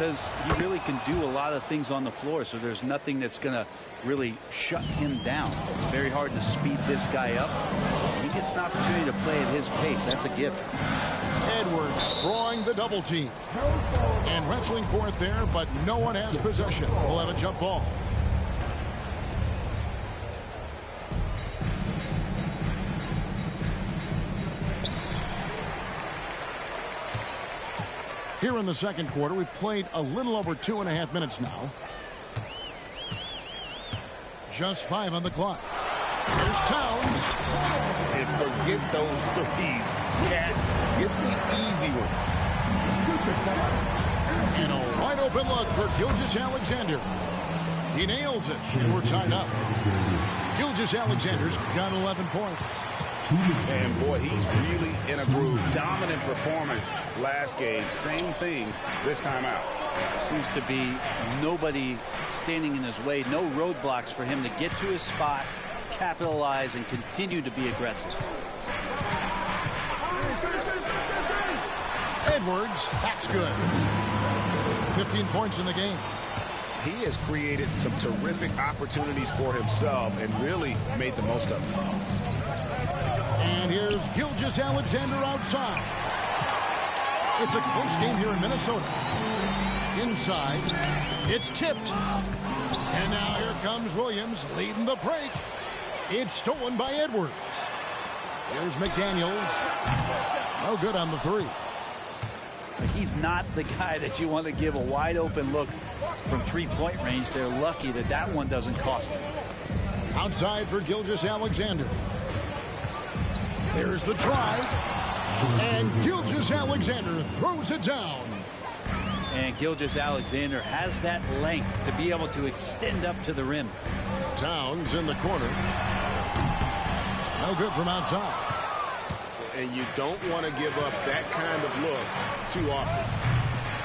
Because he really can do a lot of things on the floor, so there's nothing that's going to really shut him down. It's very hard to speed this guy up. He gets an opportunity to play at his pace. That's a gift. Edwards drawing the double team. And wrestling for it there, but no one has possession. We'll have a jump ball. Here in the second quarter, we've played a little over 2.5 minutes now. Just 5 on the clock. Here's Towns. And forget those threes. Cat, give me easy ones. And a wide open look for Gilgeous-Alexander. He nails it, and we're tied up. Gilgeous-Alexander's got 11 points. And boy, he's really in a groove. Dominant performance last game. Same thing this time out. Seems to be nobody standing in his way. No roadblocks for him to get to his spot, capitalize, and continue to be aggressive. Edwards, that's good. 15 points in the game. He has created some terrific opportunities for himself and really made the most of them. And here's Gilgeous-Alexander outside. It's a close game here in Minnesota. Inside, it's tipped. And now here comes Williams leading the break. It's stolen by Edwards. Here's McDaniels. No good on the three. He's not the guy that you want to give a wide open look from three-point range. They're lucky that that one doesn't cost them. Outside for Gilgeous-Alexander. There's the drive. And Gilgeous-Alexander throws it down. And Gilgeous-Alexander has that length to be able to extend up to the rim. Towns in the corner. No good from outside. And you don't want to give up that kind of look too often.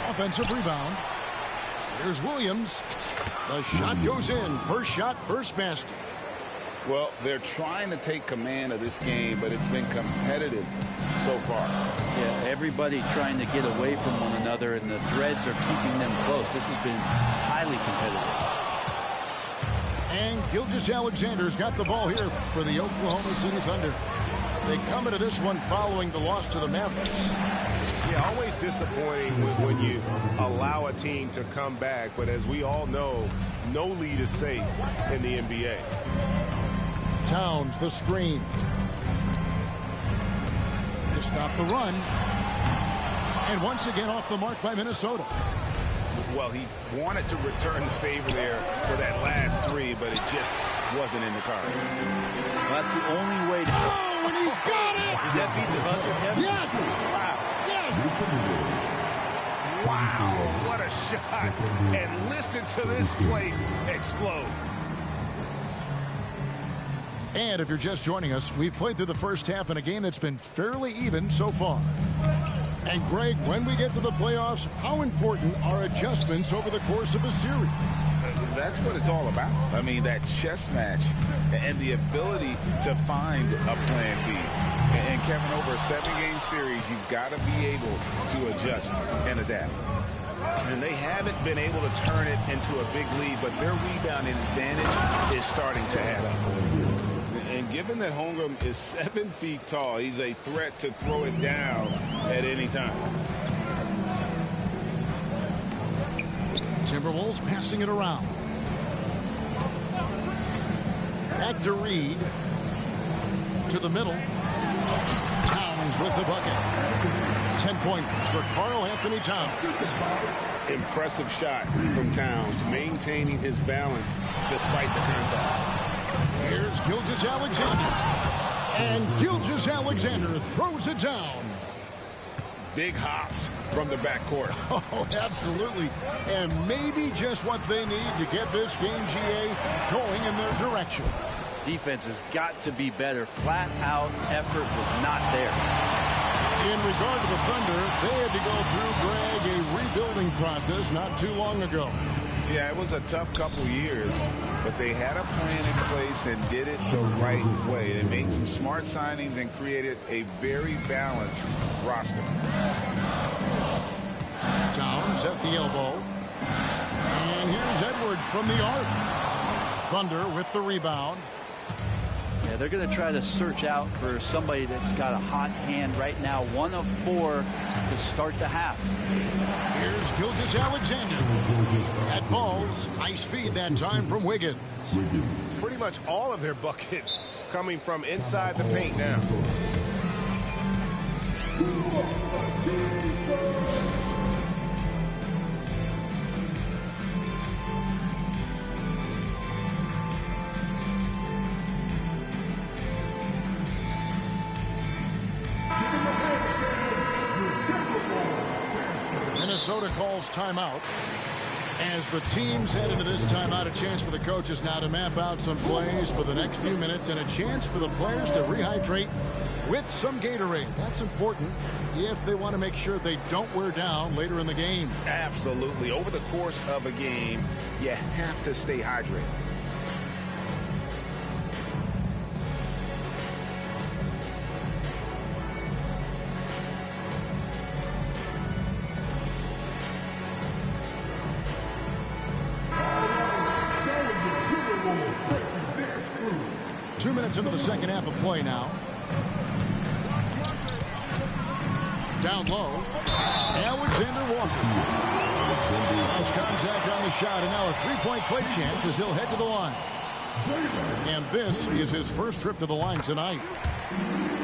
Offensive rebound. Here's Williams. The shot goes in. First shot, first basket. Well, they're trying to take command of this game, but it's been competitive so far. Yeah, everybody trying to get away from one another, and the threads are keeping them close. This has been highly competitive. And Gilgeous-Alexander's got the ball here for the Oklahoma City Thunder. They come into this one following the loss to the Mavericks. Yeah, always disappointing when you allow a team to come back, but as we all know, no lead is safe in the NBA. Towns, the screen. To stop the run. And once again off the mark by Minnesota. Well, he wanted to return the favor there for that last three, but it just wasn't in the cards. Well, that's the only way to... Oh, and he got it! Did that beat the buzzer, Kevin? Yes! Wow. Yes! Wow, what a shot. And listen to this place explode. And if you're just joining us, we've played through the first half in a game that's been fairly even so far. And Greg, when we get to the playoffs, how important are adjustments over the course of a series? That's what it's all about. I mean, that chess match and the ability to find a plan B. And Kevin, over a 7-game series, you've got to be able to adjust and adapt. And they haven't been able to turn it into a big lead, but their rebounding advantage is starting to add up. And given that Holmgren is 7 feet tall, he's a threat to throw it down at any time. Timberwolves passing it around. Back to Reed. To the middle. Towns with the bucket. 10 points for Karl-Anthony Towns. Impressive shot from Towns, maintaining his balance despite the contact. Here's Gilgeous-Alexander. And Gilgeous-Alexander throws it down. Big hops from the backcourt. Oh, absolutely. And maybe just what they need to get this game, GA, going in their direction. Defense has got to be better. Flat out effort was not there. In regard to the Thunder, they had to go through, Greg, a rebuilding process not too long ago. Yeah, it was a tough couple years, but they had a plan in place and did it the right way. They made some smart signings and created a very balanced roster. Towns Jones at the elbow. And here's Edwards from the arc. Thunder with the rebound. Yeah, they're going to try to search out for somebody that's got a hot hand right now. 1 of 4 to start the half. Here's Gilgeous-Alexander. At balls, nice feed that time from Wiggins. Pretty much all of their buckets coming from inside the paint now. Minnesota calls timeout. As the teams head into this timeout, a chance for the coaches now to map out some plays for the next few minutes and a chance for the players to rehydrate with some Gatorade. That's important if they want to make sure they don't wear down later in the game. Absolutely. Over the course of a game, you have to stay hydrated. Into the second half of play now. Down low. Alexander Walker. Has contact on the shot, and now a three-point play chance as he'll head to the line. And this is his first trip to the line tonight.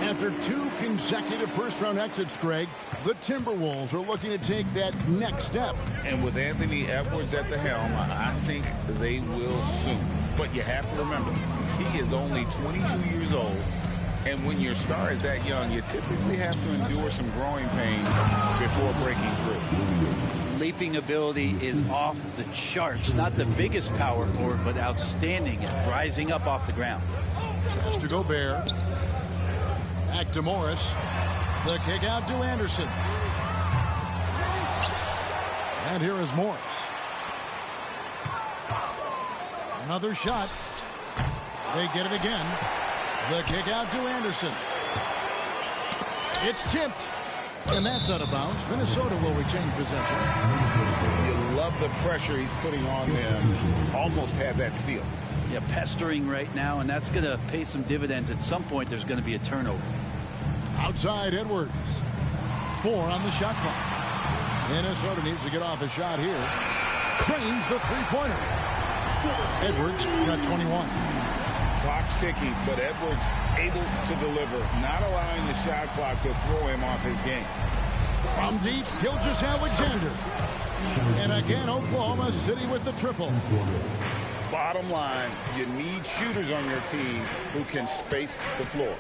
After 2 consecutive first-round exits, Greg, the Timberwolves are looking to take that next step. And with Anthony Edwards at the helm, I think they will soon. But you have to remember, he is only 22 years old. And when your star is that young, you typically have to endure some growing pains before breaking through. Leaping ability is off the charts. Not the biggest power forward, but outstanding at rising up off the ground. Pass to Gobert. Back to Morris. The kick out to Anderson. And here is Morris. Another shot. They get it again. The kick out to Anderson. It's tipped. And that's out of bounds. Minnesota will retain possession. You love the pressure he's putting on them. Almost had that steal. Yeah, pestering right now, and that's going to pay some dividends. At some point, there's going to be a turnover. Outside Edwards. 4 on the shot clock. Minnesota needs to get off a shot here. Drains the three-pointer. Edwards got 21. Clock's ticking, but Edwards able to deliver, not allowing the shot clock to throw him off his game. From deep, Gilgeous-Alexander. And again, Oklahoma City with the triple. Bottom line, you need shooters on your team who can space the floor.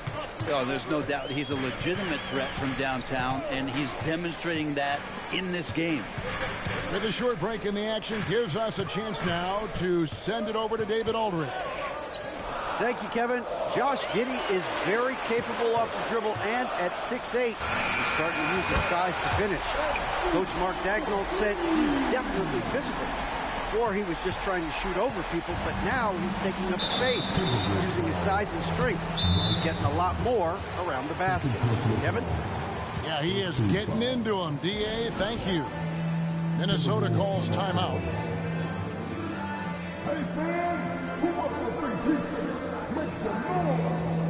Oh, there's no doubt he's a legitimate threat from downtown, and he's demonstrating that in this game. With a short break in the action, gives us a chance now to send it over to David Aldridge. Thank you, Kevin. Josh Giddey is very capable off the dribble, and at 6'8", he's starting to use his size to finish. Coach Mark Daigneault said he's definitely physical. Before, he was just trying to shoot over people, but now he's taking up space, using his size and strength. He's getting a lot more around the basket. Kevin? Yeah, he is getting into him. D.A., thank you. Minnesota calls timeout. Hey, fans, who wants to bring Jesus? Make some noise.